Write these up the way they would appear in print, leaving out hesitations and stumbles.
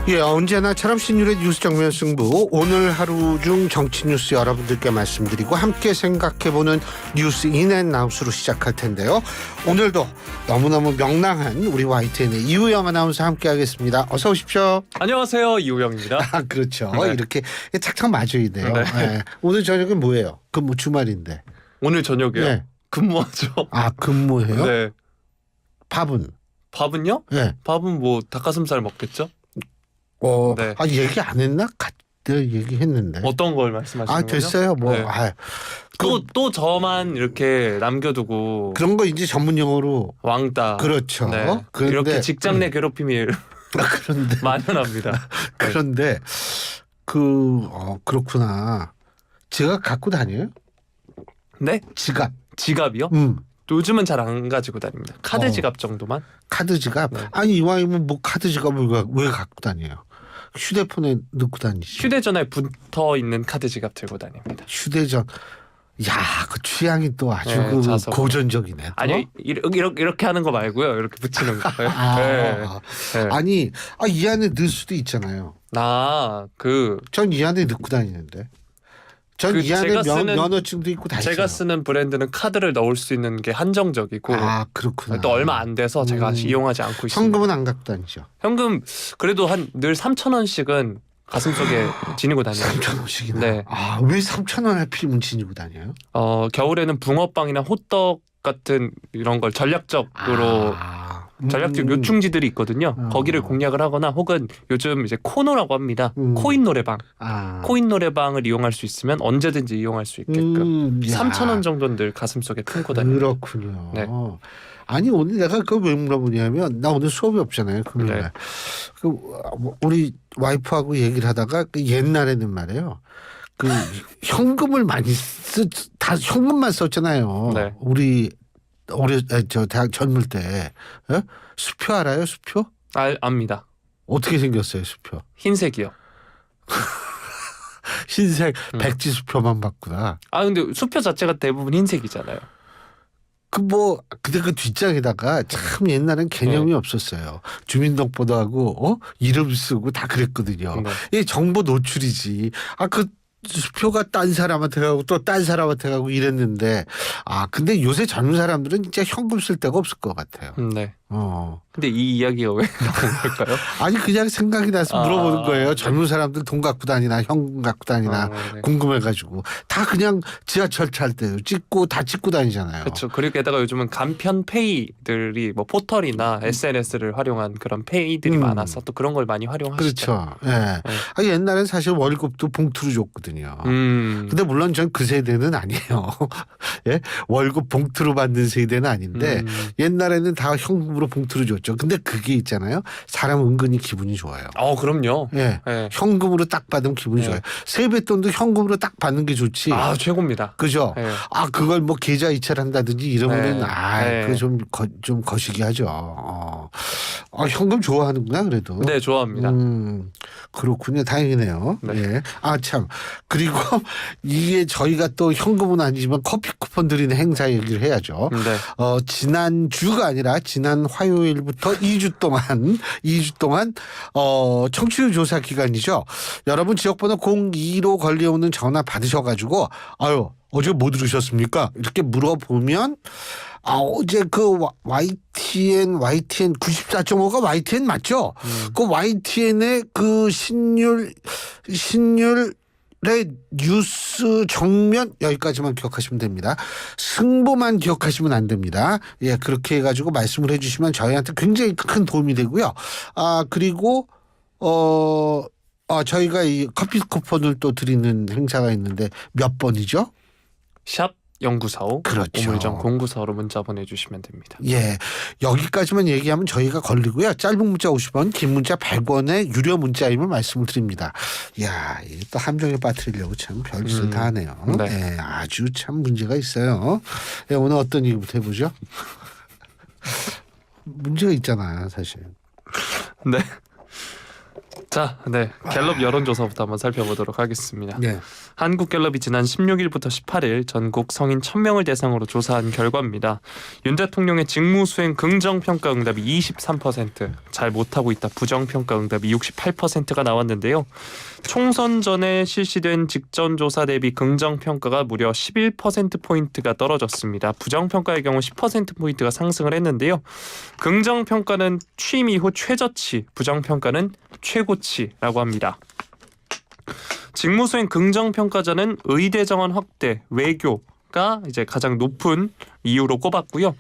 예, 언제나처럼 신율의 뉴스 정면 승부. 오늘 하루 중 정치 뉴스 여러분들께 말씀드리고 함께 생각해보는 뉴스 인앤아웃으로 시작할 텐데요. 오늘도 너무너무 명랑한 우리 YTN의 이우영 아나운서 함께하겠습니다. 어서 오십시오. 안녕하세요, 이우영입니다. 아, 그렇죠. 네. 이렇게 착착 맞아야 돼요. 네. 네. 오늘 저녁은 뭐예요? 근무 주말인데. 오늘 저녁에요? 네. 근무하죠. 아, 근무해요? 네. 밥은? 밥은요? 네. 밥은 뭐 닭가슴살 먹겠죠? 네. 아, 얘기 안 했나? 내가 얘기했는데. 어떤 걸 말씀하시는 거죠? 됐어요. 뭐. 네. 또 저만 이렇게 남겨두고 그런 거 이제 전문 용어로 왕따. 그렇죠. 네. 그런데 이렇게 직장 내 괴롭힘이 그런데 만연합니다. 그런데 그렇구나. 지갑 갖고 다녀요? 네? 지갑. 지갑이요? 요즘은 잘 안 가지고 다닙니다. 카드 지갑 정도만. 카드 지갑. 네. 아니 이왕이면 뭐 카드 지갑을 왜 갖고 다녀요? 휴대폰에 넣고 다니지. 휴대전화에 붙어 있는 카드 지갑 들고 다닙니다. 휴대전. 야, 그 취향이 또 아주 네, 자석. 고전적이네. 또. 아니 이렇게 하는 거 말고요. 이렇게 붙이는 거. 네. 네. 아니, 이 안에 넣을 수도 있잖아요. 전 이 안에 넣고 다니는데. 전 이 안에 면허증도 있고 다 있어요. 제가 쓰는 브랜드는 카드를 넣을 수 있는 게 한정적이고 그렇구나. 또 얼마 안 돼서 제가 이용하지 않고 있습니다. 현금은 안 갖고 다니죠? 현금 그래도 늘 3,000원씩은 가슴속에 지니고 다녀요. 3,000원씩이나? 네. 왜 3,000원 하필이면 지니고 다녀요? 겨울에는 붕어빵이나 호떡 같은 이런 걸 전략적으로 전략적 요충지들이 있거든요. 거기를 공략을 하거나 혹은 요즘 이제 코노라고 합니다. 코인 노래방. 코인 노래방을 이용할 수 있으면 언제든지 이용할 수 있게끔 3,000원 정도는 늘 가슴속에 품고 다녀요. 그렇군요. 네. 아니 오늘 내가 그걸 왜 물어보냐면 나 오늘 수업이 없잖아요. 금요일에. 네. 우리 와이프하고 얘기를 하다가 옛날에는 말이에요. 현금을 다 현금만 썼잖아요. 네. 우리 대학 젊을 때. 수표 알아요? 수표? 압니다. 어떻게 생겼어요, 수표? 흰색이요. 흰색 백지 수표만 봤구나. 근데 수표 자체가 대부분 흰색이잖아요. 근데 그 뒷장에다가 참 옛날엔 개념이 없었어요. 주민등록번호하고 이름 쓰고 다 그랬거든요. 네. 이게 정보 노출이지. 그 수표가 딴 사람한테 가고 또 딴 사람한테 가고 이랬는데 근데 요새 젊은 사람들은 진짜 현금 쓸 데가 없을 것 같아요. 네. 근데 이 이야기가 왜 나온 걸까요? 아니 그냥 생각이 나서 물어보는 거예요. 젊은 사람들 돈 갖고 다니나 현금 갖고 다니나 네. 궁금해가지고 다 그냥 지하철 탈 때 찍고 다니잖아요. 그렇죠. 그리고 게다가 요즘은 간편 페이들이 뭐 포털이나 SNS를 활용한 그런 페이들이 많아서 또 그런 걸 많이 활용하시죠. 그렇죠. 예. 옛날엔 사실 월급도 봉투로 줬거든요. 근데 물론 전 그 세대는 아니에요. 예? 월급 봉투로 받는 세대는 아닌데 옛날에는 다 현금으로 봉투로 줬죠. 근데 그게 있잖아요. 사람 은근히 기분이 좋아요. 그럼요. 예. 네. 현금으로 딱 받으면 기분이 좋아요. 세뱃돈도 현금으로 딱 받는 게 좋지. 최고입니다. 그죠? 네. 그걸 뭐 계좌 이체한다든지 이러면은 네. 그거 좀 거시기하죠. 현금 좋아하는구나 그래도. 네, 좋아합니다. 그렇군요. 다행이네요. 네. 예. 참. 그리고 이게 저희가 또 현금은 아니지만 커피 쿠폰 드리는 행사 얘기를 해야죠. 네. 지난 주가 아니라 지난 화요일부터 2주 동안 청취율 조사 기간이죠. 여러분 지역번호 02로 걸려오는 전화 받으셔가지고 어제 뭐 들으셨습니까? 이렇게 물어보면 어제 그 YTN 94.5가 YTN 맞죠? 그 YTN의 그 신율의 뉴스 정면 여기까지만 기억하시면 됩니다. 승부만 기억하시면 안 됩니다. 예, 그렇게 해가지고 말씀을 해주시면 저희한테 굉장히 큰 도움이 되고요. 그리고 저희가 이 커피 쿠폰을 또 드리는 행사가 있는데 몇 번이죠? 샵 0945 그렇죠. 우물정 0945로 문자 보내주시면 됩니다. 예, 여기까지만 얘기하면 저희가 걸리고요. 짧은 문자 50원, 긴 문자 100원의 유료 문자임을 말씀을 드립니다. 이야, 또 함정에 빠뜨리려고 참 별짓을 다 하네요. 네. 예, 아주 참 문제가 있어요. 예, 오늘 어떤 얘기부터 해보죠? 문제가 있잖아요, 사실. 네. 자, 갤럽 여론조사부터 한번 살펴보도록 하겠습니다. 네. 한국갤럽이 지난 16일부터 18일 전국 성인 1000명을 대상으로 조사한 결과입니다. 윤 대통령의 직무수행 긍정평가 응답이 23%, 잘 못하고 있다 부정평가 응답이 68%가 나왔는데요. 총선 전에 실시된 직전 조사 대비 긍정평가가 무려 11%포인트가 떨어졌습니다. 부정평가의 경우 10%포인트가 상승을 했는데요. 긍정평가는 취임 이후 최저치, 부정평가는 최고치라고 합니다. 직무수행 긍정평가자는 의대 정원 확대, 외교가 이제 가장 높은 이유로 꼽았고요.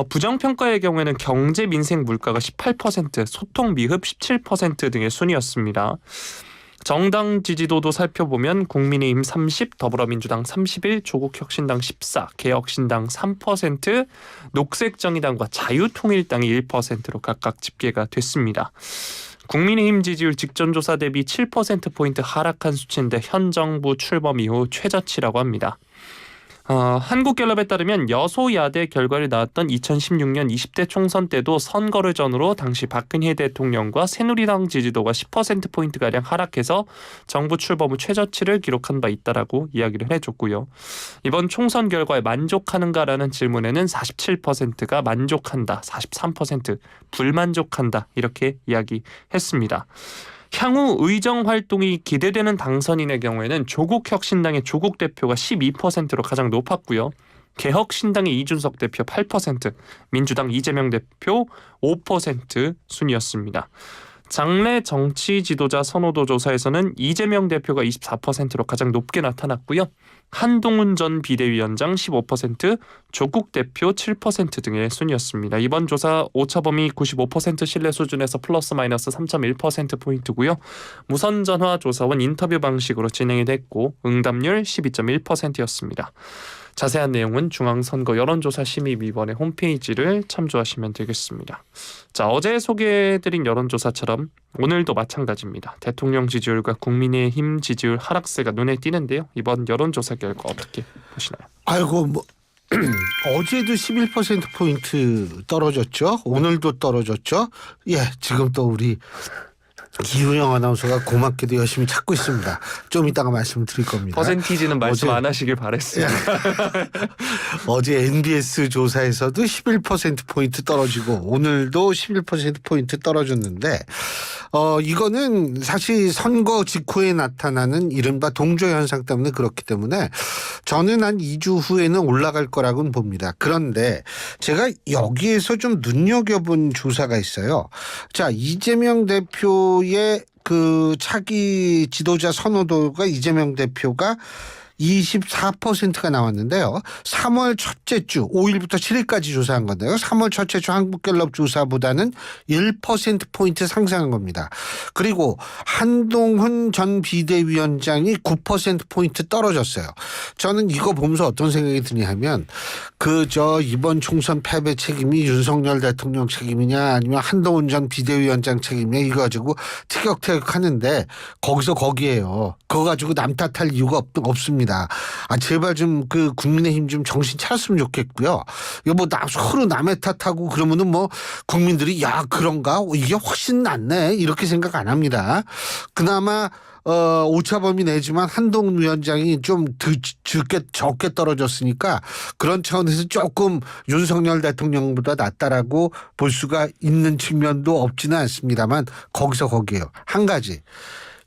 부정평가의 경우에는 경제, 민생, 물가가 18%, 소통, 미흡 17% 등의 순이었습니다. 정당 지지도도 살펴보면 국민의힘 30, 더불어민주당 31, 조국혁신당 14, 개혁신당 3%, 녹색정의당과 자유통일당이 1%로 각각 집계가 됐습니다. 국민의힘 지지율 직전 조사 대비 7%포인트 하락한 수치인데 현 정부 출범 이후 최저치라고 합니다. 한국갤럽에 따르면 여소야대 결과를 나왔던 2016년 20대 총선 때도 선거를 전후로 당시 박근혜 대통령과 새누리당 지지도가 10%포인트가량 하락해서 정부 출범 후 최저치를 기록한 바 있다라고 이야기를 해줬고요. 이번 총선 결과에 만족하는가라는 질문에는 47%가 만족한다, 43% 불만족한다 이렇게 이야기했습니다. 향후 의정 활동이 기대되는 당선인의 경우에는 조국혁신당의 조국 대표가 12%로 가장 높았고요. 개혁신당의 이준석 대표 8%, 민주당 이재명 대표 5% 순이었습니다. 장래 정치 지도자 선호도 조사에서는 이재명 대표가 24%로 가장 높게 나타났고요. 한동훈 전 비대위원장 15%, 조국 대표 7% 등의 순이었습니다. 이번 조사 오차범위 95% 신뢰 수준에서 플러스 마이너스 3.1%포인트고요. 무선전화 조사원 인터뷰 방식으로 진행이 됐고 응답률 12.1%였습니다. 자세한 내용은 중앙선거 여론조사심의위원회 홈페이지를 참조하시면 되겠습니다. 자, 어제 소개해드린 여론조사처럼 오늘도 마찬가지입니다. 대통령 지지율과 국민의힘 지지율 하락세가 눈에 띄는데요. 이번 여론조사 결과 어떻게 보시나요? 아이고 뭐 어제도 11%포인트 떨어졌죠. 오늘도 떨어졌죠. 예, 지금 또 우리 기우영 아나운서가 고맙게도 열심히 찾고 있습니다. 좀 이따가 말씀드릴 겁니다. 퍼센티지는 말씀 안 하시길 바랬습니다. 어제 NBS 조사에서도 11%포인트 떨어지고 오늘도 11%포인트 떨어졌는데 이거는 사실 선거 직후에 나타나는 이른바 동조현상 때문에 그렇기 때문에 저는 한 2주 후에는 올라갈 거라고는 봅니다. 그런데 제가 여기에서 좀 눈여겨본 조사가 있어요. 자, 이재명 대표의 그 차기 지도자 선호도가 이재명 대표가 24%가 나왔는데요. 3월 첫째 주 5일부터 7일까지 조사한 건데요. 3월 첫째 주 한국갤럽 조사보다는 1%포인트 상승한 겁니다. 그리고 한동훈 전 비대위원장이 9%포인트 떨어졌어요. 저는 이거 보면서 어떤 생각이 드냐 하면 이번 총선 패배 책임이 윤석열 대통령 책임이냐 아니면 한동훈 전 비대위원장 책임이냐 이거 가지고 티격태격 하는데 거기에요. 그거 가지고 남 탓할 이유가 없습니다. 제발 좀 그 국민의힘 좀 정신 차렸으면 좋겠고요. 이거 뭐 서로 남의 탓하고 그러면은 뭐 국민들이 야 그런가 이게 훨씬 낫네 이렇게 생각 안 합니다. 그나마 오차범위 내지만 한동훈 위원장이 좀 적게 떨어졌으니까 그런 차원에서 조금 윤석열 대통령보다 낫다라고 볼 수가 있는 측면도 없지는 않습니다만 거기에요. 한 가지.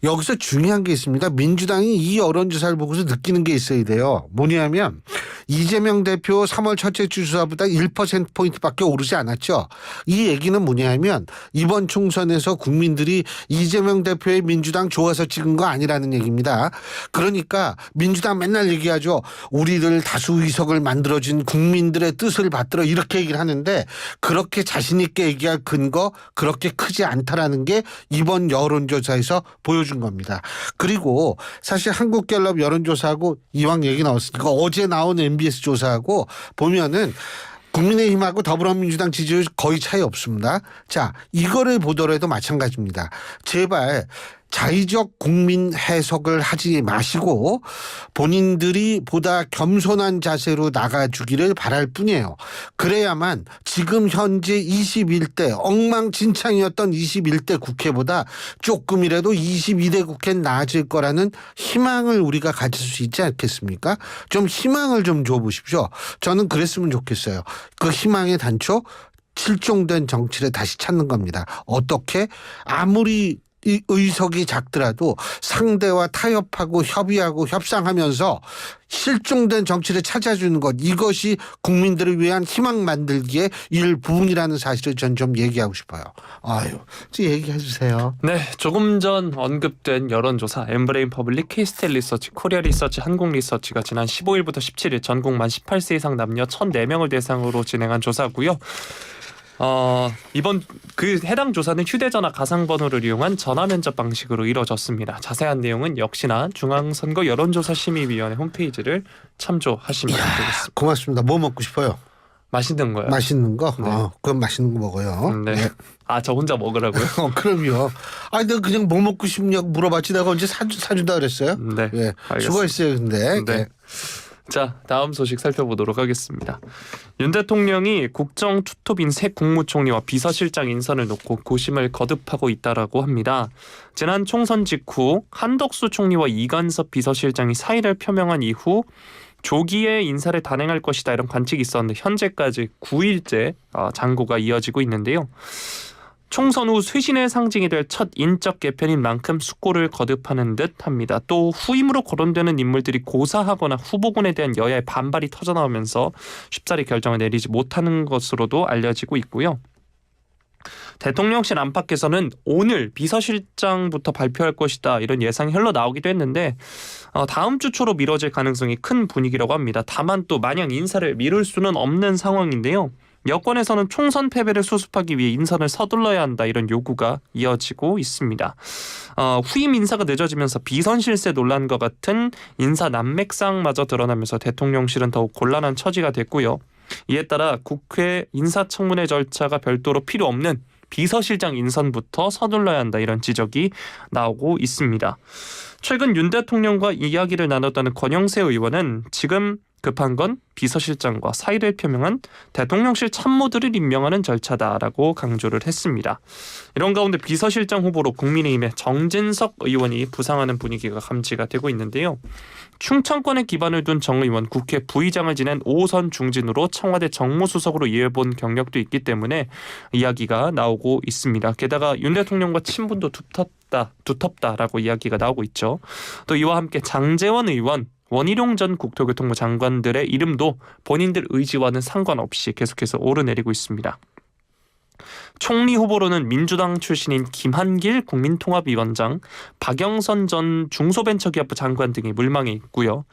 여기서 중요한 게 있습니다. 민주당이 이 여론조사를 보고서 느끼는 게 있어야 돼요. 뭐냐면 이재명 대표 3월 첫째 주 조사보다 1%포인트밖에 오르지 않았죠. 이 얘기는 뭐냐면 이번 총선에서 국민들이 이재명 대표의 민주당 좋아서 찍은 거 아니라는 얘기입니다. 그러니까 민주당 맨날 얘기하죠. 우리들 다수 의석을 만들어준 국민들의 뜻을 받들어 이렇게 얘기를 하는데 그렇게 자신 있게 얘기할 근거 그렇게 크지 않다라는 게 이번 여론조사에서 보여준 겁니다. 그리고 사실 한국갤럽 여론조사하고 이왕 얘기 나왔으니까 어제 나온 MBS 조사하고 보면은 국민의힘하고 더불어민주당 지지율 거의 차이 없습니다. 자, 이거를 보더라도 마찬가지입니다. 제발 자의적 국민 해석을 하지 마시고 본인들이 보다 겸손한 자세로 나가주기를 바랄 뿐이에요. 그래야만 지금 현재 21대 엉망진창이었던 21대 국회보다 조금이라도 22대 국회는 나아질 거라는 희망을 우리가 가질 수 있지 않겠습니까? 좀 희망을 좀 줘보십시오. 저는 그랬으면 좋겠어요. 그 희망의 단초, 실종된 정치를 다시 찾는 겁니다. 어떻게? 아무리 이 의석이 작더라도 상대와 타협하고 협의하고 협상하면서 실종된 정치를 찾아주는 것, 이것이 국민들을 위한 희망 만들기의 일부분이라는 사실을 전 좀 얘기하고 싶어요. 아유, 얘기해 주세요. 네, 조금 전 언급된 여론조사 엠브레인 퍼블릭, 케이스텔 리서치, 코리아 리서치, 한국 리서치가 지난 15일부터 17일 전국 만 18세 이상 남녀 1,004명을 대상으로 진행한 조사고요. 이번 해당 조사는 휴대전화 가상번호를 이용한 전화 면접 방식으로 이뤄졌습니다. 자세한 내용은 역시나 중앙선거 여론조사심의위원회 홈페이지를 참조하시면 되겠습니다. 고맙습니다. 뭐 먹고 싶어요? 맛있는 거요. 맛있는 거? 네. 그럼 맛있는 거 먹어요. 네. 네. 저 혼자 먹으라고요? 그럼요. 내가 그냥 뭐 먹고 싶냐고 물어봤지 내가 언제 사준다 그랬어요? 네. 예. 알겠습니다. 수고했어요, 근데. 네. 자, 다음 소식 살펴보도록 하겠습니다. 윤 대통령이 국정투톱인 새 국무총리와 비서실장 인선을 놓고 고심을 거듭하고 있다라고 합니다. 지난 총선 직후 한덕수 총리와 이관섭 비서실장이 사의를 표명한 이후 조기에 인사를 단행할 것이다 이런 관측이 있었는데 현재까지 9일째 장고가 이어지고 있는데요. 총선 후 쇄신의 상징이 될 첫 인적 개편인 만큼 숙고를 거듭하는 듯합니다. 또 후임으로 거론되는 인물들이 고사하거나 후보군에 대한 여야의 반발이 터져나오면서 쉽사리 결정을 내리지 못하는 것으로도 알려지고 있고요. 대통령실 안팎에서는 오늘 비서실장부터 발표할 것이다 이런 예상이 흘러나오기도 했는데 다음 주 초로 미뤄질 가능성이 큰 분위기라고 합니다. 다만 또 마냥 인사를 미룰 수는 없는 상황인데요. 여권에서는 총선 패배를 수습하기 위해 인선을 서둘러야 한다 이런 요구가 이어지고 있습니다. 후임 인사가 늦어지면서 비선 실세 논란과 같은 인사 난맥상마저 드러나면서 대통령실은 더욱 곤란한 처지가 됐고요. 이에 따라 국회 인사청문회 절차가 별도로 필요 없는 비서실장 인선부터 서둘러야 한다 이런 지적이 나오고 있습니다. 최근 윤 대통령과 이야기를 나눴다는 권영세 의원은 지금 급한 건 비서실장과 사의를 표명한 대통령실 참모들을 임명하는 절차다라고 강조를 했습니다. 이런 가운데 비서실장 후보로 국민의힘의 정진석 의원이 부상하는 분위기가 감지가 되고 있는데요. 충청권에 기반을 둔 정 의원 국회 부의장을 지낸 5선 중진으로 청와대 정무수석으로 일해본 경력도 있기 때문에 이야기가 나오고 있습니다. 게다가 윤 대통령과 친분도 두텁다라고 이야기가 나오고 있죠. 또 이와 함께 장제원 의원, 원희룡 전 국토교통부 장관들의 이름도 본인들 의지와는 상관없이 계속해서 오르내리고 있습니다. 총리 후보로는 민주당 출신인 김한길 국민통합위원장, 박영선 전 중소벤처기업부 장관 등이 물망에 있고요.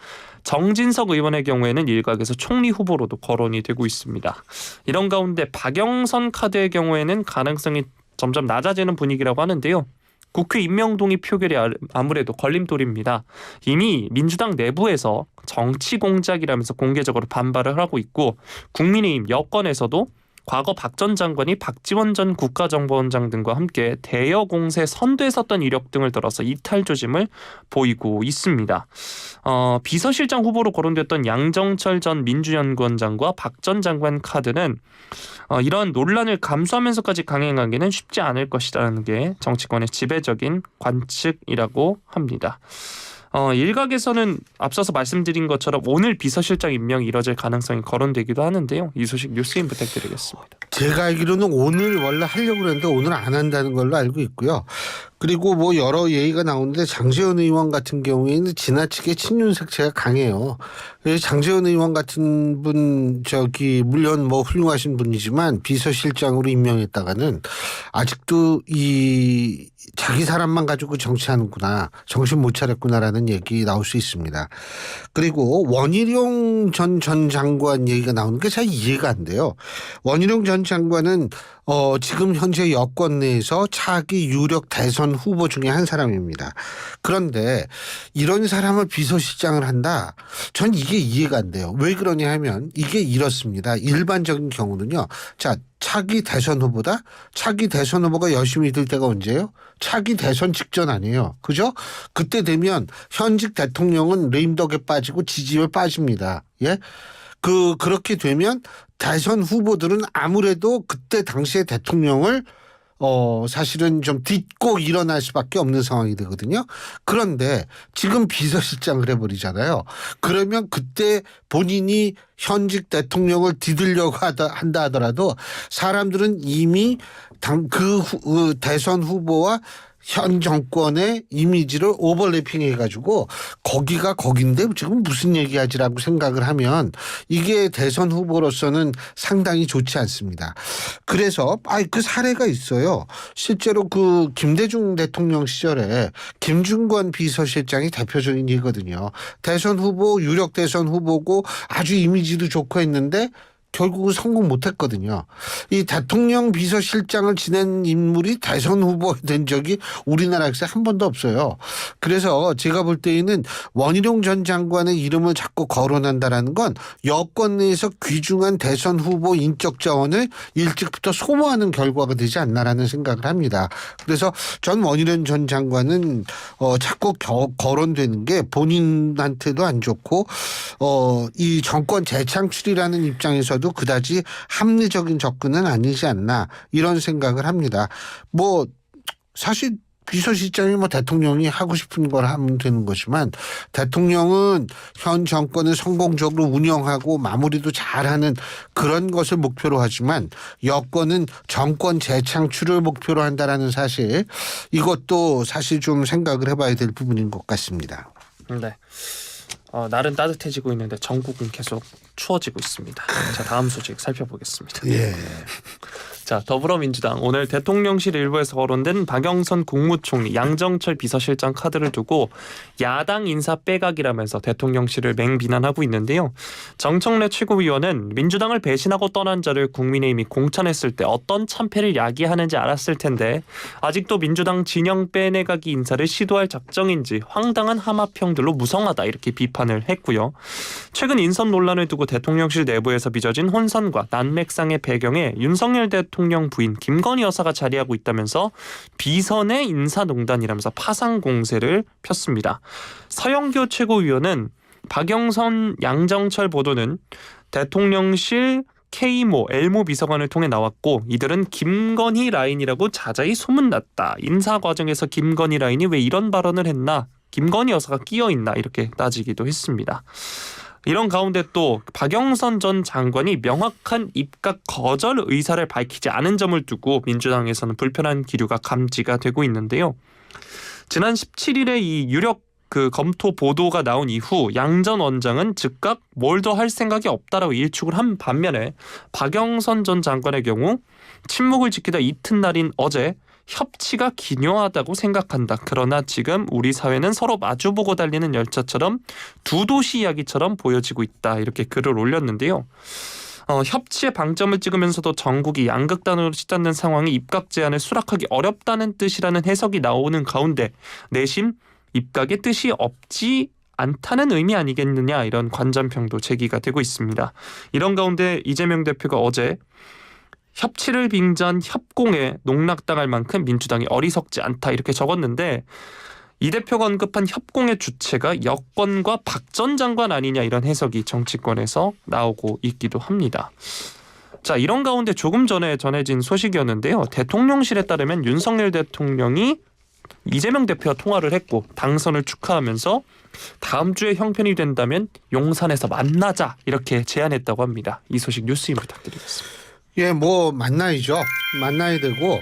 정진석 의원의 경우에는 일각에서 총리 후보로도 거론이 되고 있습니다. 이런 가운데 박영선 카드의 경우에는 가능성이 점점 낮아지는 분위기라고 하는데요. 국회 임명동의 표결이 아무래도 걸림돌입니다. 이미 민주당 내부에서 정치 공작이라면서 공개적으로 반발을 하고 있고 국민의힘 여권에서도 과거 박 전 장관이 박지원 전 국가정보원장 등과 함께 대여 공세 선두에 섰던 이력 등을 들어서 이탈 조짐을 보이고 있습니다. 비서실장 후보로 거론됐던 양정철 전 민주연구원장과 박 전 장관 카드는 이러한 논란을 감수하면서까지 강행하기는 쉽지 않을 것이라는 게 정치권의 지배적인 관측이라고 합니다. 일각에서는 앞서서 말씀드린 것처럼 오늘 비서실장 임명이 이뤄질 가능성이 거론되기도 하는데요. 이 소식 뉴스인 부탁드리겠습니다. 제가 알기로는 오늘 원래 하려고 그랬는데 오늘 안 한다는 걸로 알고 있고요. 그리고 뭐 여러 얘기가 나오는데 장제원 의원 같은 경우에는 지나치게 친윤 색채가 강해요. 장제원 의원 같은 분 물론 뭐 훌륭하신 분이지만 비서실장으로 임명했다가는 아직도 이 자기 사람만 가지고 정치하는구나, 정신 못 차렸구나라는 얘기 나올 수 있습니다. 그리고 원희룡 전 장관 얘기가 나오는 게 잘 이해가 안 돼요. 원희룡 전 장관은 지금 현재 여권 내에서 차기 유력 대선 대선 후보 중에 한 사람입니다. 그런데 이런 사람을 비서실장을 한다? 전 이게 이해가 안 돼요. 왜 그러냐 하면 이게 이렇습니다. 일반적인 경우는요. 자, 차기 대선 후보다? 차기 대선 후보가 열심히 될 때가 언제예요? 차기 대선 직전 아니에요. 그죠? 그때 되면 현직 대통령은 레임덕에 빠지고 지지율 빠집니다. 예? 그렇게 되면 대선 후보들은 아무래도 그때 당시에 대통령을 사실은 좀 딛고 일어날 수밖에 없는 상황이 되거든요. 그런데 지금 비서실장을 해버리잖아요. 그러면 그때 본인이 현직 대통령을 뒤들려고 한다 하더라도 사람들은 이미 그 대선 후보와 현 정권의 이미지를 오버래핑 해가지고 거기가 거긴데 지금 무슨 얘기하지라고 생각을 하면 이게 대선 후보로서는 상당히 좋지 않습니다. 그래서 그 사례가 있어요. 실제로 그 김대중 대통령 시절에 김중관 비서실장이 대표적인 예거든요. 대선 후보, 유력 대선 후보고 아주 이미지도 좋고 했는데 결국은 성공 못했거든요. 이 대통령 비서실장을 지낸 인물이 대선 후보 된 적이 우리나라에서 한 번도 없어요. 그래서 제가 볼 때에는 원희룡 전 장관의 이름을 자꾸 거론한다라는 건 여권 내에서 귀중한 대선 후보 인적 자원을 일찍부터 소모하는 결과가 되지 않나라는 생각을 합니다. 그래서 전 원희룡 전 장관은 자꾸 거론되는 게 본인한테도 안 좋고 이 정권 재창출이라는 입장에서 도 그다지 합리적인 접근은 아니지 않나 이런 생각을 합니다. 사실 비서실장이 대통령이 하고 싶은 걸 하면 되는 거지만 대통령은 현 정권을 성공적으로 운영하고 마무리도 잘하는 그런 것을 목표로 하지만 여권은 정권 재창출을 목표로 한다라는 사실 이것도 사실 좀 생각을 해봐야 될 부분인 것 같습니다. 네. 날은 따뜻해지고 있는데 전국은 계속 추워지고 있습니다. 자, 다음 소식 살펴보겠습니다. 예. 자, 더불어민주당 오늘 대통령실 일부에서 거론된 박영선 국무총리, 양정철 비서실장 카드를 두고 야당 인사 빼각이라면서 대통령실을 맹비난하고 있는데요. 정청래 최고위원은 민주당을 배신하고 떠난 자를 국민의힘이 공천했을 때 어떤 참패를 야기하는지 알았을 텐데 아직도 민주당 진영 빼내가기 인사를 시도할 작정인지 황당한 하마평들로 무성하다 이렇게 비판을 했고요. 최근 인선 논란을 두고 대통령실 내부에서 빚어진 혼선과 난맥상의 배경에 윤석열 대통령 부인 김건희 여사가 자리하고 있다면서 비선의 인사농단이라면서 파상 공세를 폈습니다. 서영교 최고위원은 박영선, 양정철 보도는 대통령실 K모, L모 비서관을 통해 나왔고 이들은 김건희 라인이라고 자자히 소문났다. 인사 과정에서 김건희 라인이 왜 이런 발언을 했나? 김건희 여사가 끼어있나? 이렇게 따지기도 했습니다. 이런 가운데 또 박영선 전 장관이 명확한 입각 거절 의사를 밝히지 않은 점을 두고 민주당에서는 불편한 기류가 감지가 되고 있는데요. 지난 17일에 이 유력 검토 보도가 나온 이후 양 전 원장은 즉각 뭘 더 할 생각이 없다라고 일축을 한 반면에 박영선 전 장관의 경우 침묵을 지키다 이튿날인 어제 협치가 기묘하다고 생각한다. 그러나 지금 우리 사회는 서로 마주보고 달리는 열차처럼 두 도시 이야기처럼 보여지고 있다. 이렇게 글을 올렸는데요. 협치의 방점을 찍으면서도 전국이 양극단으로 치닫는 상황이 입각 제한을 수락하기 어렵다는 뜻이라는 해석이 나오는 가운데 내심 입각의 뜻이 없지 않다는 의미 아니겠느냐 이런 관전평도 제기가 되고 있습니다. 이런 가운데 이재명 대표가 어제 협치를 빙자한 협공에 농락당할 만큼 민주당이 어리석지 않다 이렇게 적었는데 이 대표가 언급한 협공의 주체가 여권과 박 전 장관 아니냐 이런 해석이 정치권에서 나오고 있기도 합니다. 자, 이런 가운데 조금 전에 전해진 소식이었는데요. 대통령실에 따르면 윤석열 대통령이 이재명 대표와 통화를 했고 당선을 축하하면서 다음 주에 형편이 된다면 용산에서 만나자 이렇게 제안했다고 합니다. 이 소식 뉴스인 부탁드리겠습니다. 예, 만나야죠. 만나야 되고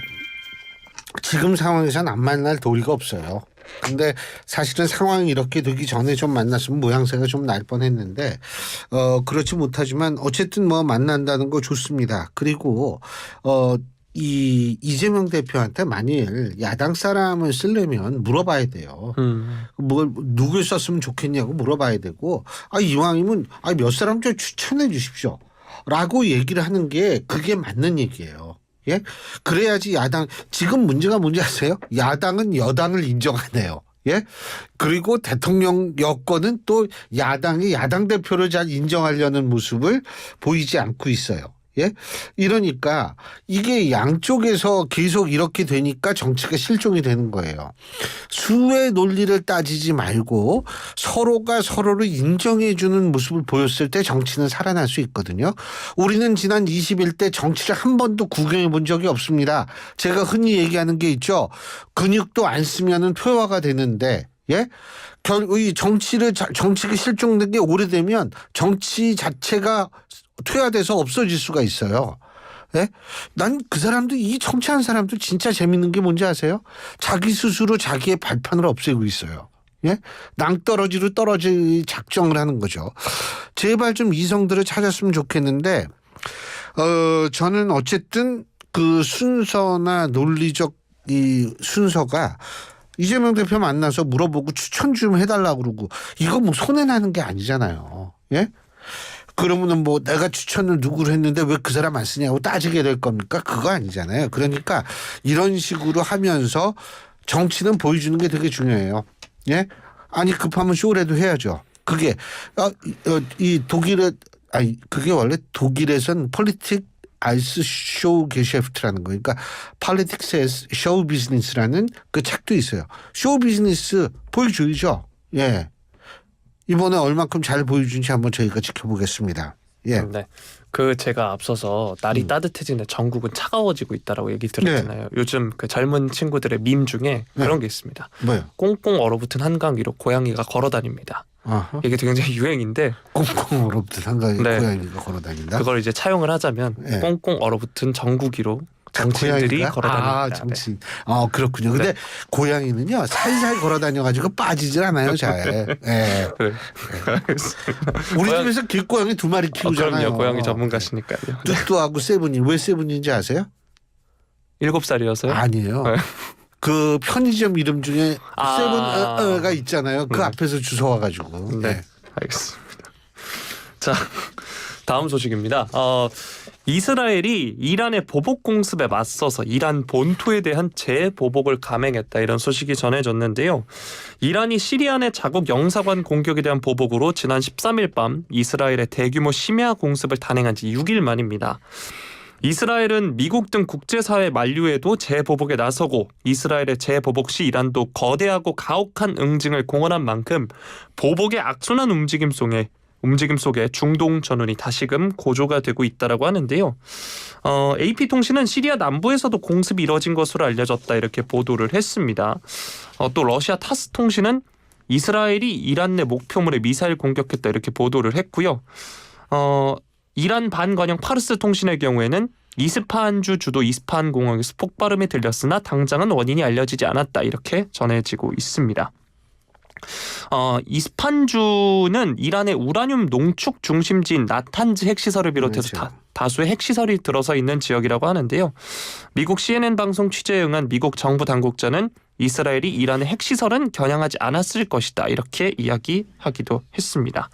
지금 상황에서는 안 만날 도리가 없어요. 근데 사실은 상황이 이렇게 되기 전에 좀 만났으면 모양새가 좀 날 뻔했는데 그렇지 못하지만 어쨌든 만난다는 거 좋습니다. 그리고 이재명 대표한테 만일 야당 사람을 쓰려면 물어봐야 돼요. 누굴 썼으면 좋겠냐고 물어봐야 되고 이왕이면 몇 사람 좀 추천해 주십시오. 라고 얘기를 하는 게 그게 맞는 얘기예요. 예? 그래야지 야당 지금 문제가 뭔지 아세요? 야당은 여당을 인정하네요. 예? 그리고 대통령 여권은 또 야당이 야당 대표를 잘 인정하려는 모습을 보이지 않고 있어요. 예? 이러니까 이게 양쪽에서 계속 이렇게 되니까 정치가 실종이 되는 거예요. 수의 논리를 따지지 말고 서로가 서로를 인정해 주는 모습을 보였을 때 정치는 살아날 수 있거든요. 우리는 지난 20일 때 정치를 한 번도 구경해 본 적이 없습니다. 제가 흔히 얘기하는 게 있죠. 근육도 안 쓰면은 표화가 되는데 예? 이 정치가 실종된 게 오래되면 정치 자체가 퇴화돼서 없어질 수가 있어요. 예? 난 그 사람들 이 정치하는 사람들 진짜 재밌는 게 뭔지 아세요? 자기 스스로 자기의 발판을 없애고 있어요. 예? 낭떠러지로 떨어질 작정을 하는 거죠. 제발 좀 이성들을 찾았으면 좋겠는데 저는 어쨌든 그 순서나 논리적 이 순서가 이재명 대표 만나서 물어보고 추천 좀 해달라고 그러고 이거 뭐 손해나는 게 아니잖아요. 예? 그러면은 뭐 내가 추천을 누구를 했는데 왜 그 사람 안 쓰냐고 따지게 될 겁니까? 그거 아니잖아요. 그러니까 이런 식으로 하면서 정치는 보여주는 게 되게 중요해요. 예? 아니 급하면 쇼라도 해야죠. 그게 이 독일에 그게 원래 독일에선 폴리틱 알스 쇼 게셰프트라는 거. 그러니까 Politics as Show Business라는 그 책도 있어요. 쇼 비즈니스 보여줘야죠. 예. 이번에 얼만큼 잘 보여준지 한번 저희가 지켜보겠습니다. 예. 네. 제가 앞서서 날이 따뜻해지는데 전국은 차가워지고 있다라고 얘기 드렸잖아요. 네. 요즘 그 젊은 친구들의 밈 중에 그런 게 있습니다. 뭐요? 꽁꽁 얼어붙은 한강 위로 고양이가 걸어 다닙니다. 아하. 이게 굉장히 유행인데 꽁꽁 얼어붙은 한강 위로 고양이가 걸어 다닌다. 그걸 이제 차용을 하자면 꽁꽁 얼어붙은 전국 위로 정치인들이 걸어다닙니다. 정치인. 네. 그렇군요. 근데 고양이는요 살살 걸어다녀가지고 빠지질 않아요, 잘. 네. 네. 우리 집에서 길고양이 2마리 키우잖아요. 그럼요, 고양이 전문가시니까요. 뚜뚜하고 세븐이 왜 세븐인지 아세요? 7살이어서요? 아니에요. 네. 그 편의점 이름 중에 세븐가 있잖아요. 그 앞에서 주워와가지고. 네, 알겠습니다. 자, 다음 소식입니다. 이스라엘이 이란의 보복 공습에 맞서서 이란 본토에 대한 재보복을 감행했다 이런 소식이 전해졌는데요. 이란이 시리아 내 자국 영사관 공격에 대한 보복으로 지난 13일 밤 이스라엘의 대규모 심야 공습을 단행한 지 6일 만입니다. 이스라엘은 미국 등 국제사회 만류에도 재보복에 나서고 이스라엘의 재보복 시 이란도 거대하고 가혹한 응징을 공언한 만큼 보복의 악순환 움직임 속에 중동 전운이 다시금 고조가 되고 있다라고 하는데요. AP통신은 시리아 남부에서도 공습이 이뤄진 것으로 알려졌다 이렇게 보도를 했습니다. 또 러시아 타스통신은 이스라엘이 이란 내 목표물에 미사일 공격했다 이렇게 보도를 했고요. 이란 반관영 파르스 통신의 경우에는 이스파한주 주도 이스파한 공항에서 폭발음이 들렸으나 당장은 원인이 알려지지 않았다 이렇게 전해지고 있습니다. 이스판주는 이란의 우라늄 농축 중심지인 나탄즈 핵시설을 비롯해서 그렇죠. 다수의 핵시설이 들어서 있는 지역이라고 하는데요. 미국 CNN 방송 취재에 응한 미국 정부 당국자는 이스라엘이 이란의 핵시설은 겨냥하지 않았을 것이다 이렇게 이야기하기도 했습니다.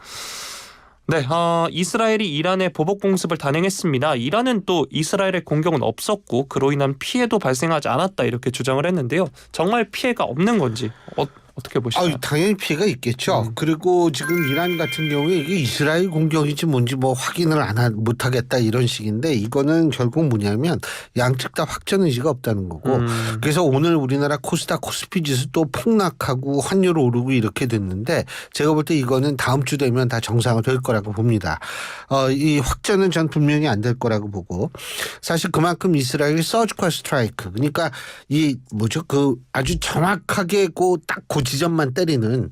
네, 이스라엘이 이란의 보복 공습을 단행했습니다. 이란은 또 이스라엘의 공격은 없었고 그로 인한 피해도 발생하지 않았다 이렇게 주장을 했는데요. 정말 피해가 없는 건지 어떻게 보시나요? 당연히 피해가 있겠죠. 그리고 지금 이란 같은 경우에 이게 이스라엘 공격인지 뭔지 뭐 확인을 못하겠다 이런 식인데 이거는 결국 뭐냐면 양측 다 확전 의지가 없다는 거고 그래서 오늘 우리나라 코스닥 코스피 지수도 폭락하고 환율 오르고 이렇게 됐는데 제가 볼 때 이거는 다음 주 되면 다 정상화될 거라고 봅니다. 이 확전은 전 분명히 안 될 거라고 보고 사실 그만큼 이스라엘이 서지컬 스트라이크 그러니까 그 아주 정확하게 딱 그 지점만 때리는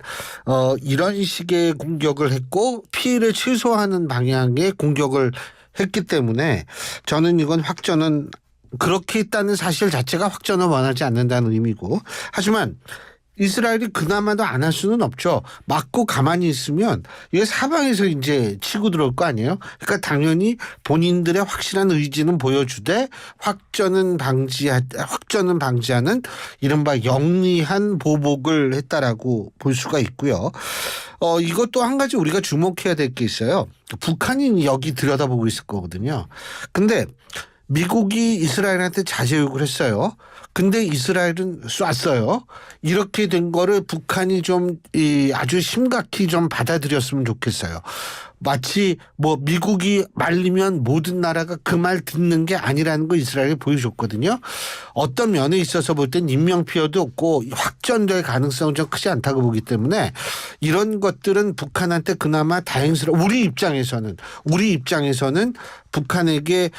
이런 식의 공격을 했고 피해를 최소화하는 방향의 공격을 했기 때문에 저는 이건 확전은 그렇게 했다는 사실 자체가 확전을 원하지 않는다는 의미고 하지만 이스라엘이 그나마도 안 할 수는 없죠. 맞고 가만히 있으면 이게 사방에서 이제 치고 들어올 거 아니에요. 그러니까 당연히 본인들의 확실한 의지는 보여주되 확전은 방지하는 이른바 영리한 보복을 했다라고 볼 수가 있고요. 이것도 한 가지 우리가 주목해야 될 게 있어요. 북한이 여기 들여다보고 있을 거거든요. 근데 미국이 이스라엘한테 자제 요구를 했어요. 근데 이스라엘은 쐈어요. 이렇게 된 거를 북한이 좀 아주 심각히 좀 받아들였으면 좋겠어요. 마치 뭐 미국이 말리면 모든 나라가 그 말 듣는 게 아니라는 거 이스라엘이 보여줬거든요. 어떤 면에 있어서 볼 땐 인명피해도 없고 확전될 가능성은 좀 크지 않다고 보기 때문에 이런 것들은 북한한테 그나마 다행스러워. 우리 입장에서는 북한에게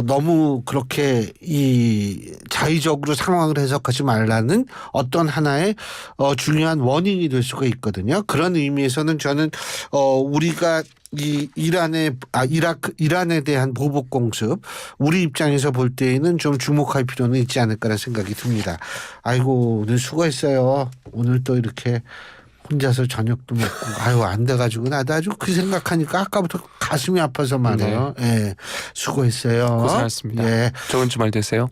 너무 그렇게 자의적으로 상황을 해석하지 말라는 어떤 하나의 중요한 워닝이 될 수가 있거든요. 그런 의미에서는 저는 우리가 이 이란에 대한 보복 공습 우리 입장에서 볼 때에는 좀 주목할 필요는 있지 않을까라는 생각이 듭니다. 아이고 오늘 수고했어요. 오늘 또 이렇게 혼자서 저녁도 먹고 안 돼가지고 나도 아주 그 생각하니까 아까부터 가슴이 아파서 말이에요. 예, 수고했어요. 고생하셨습니다. 예. 좋은 주말 되세요.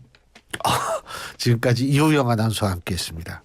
지금까지 이호영 아나운서와 함께했습니다.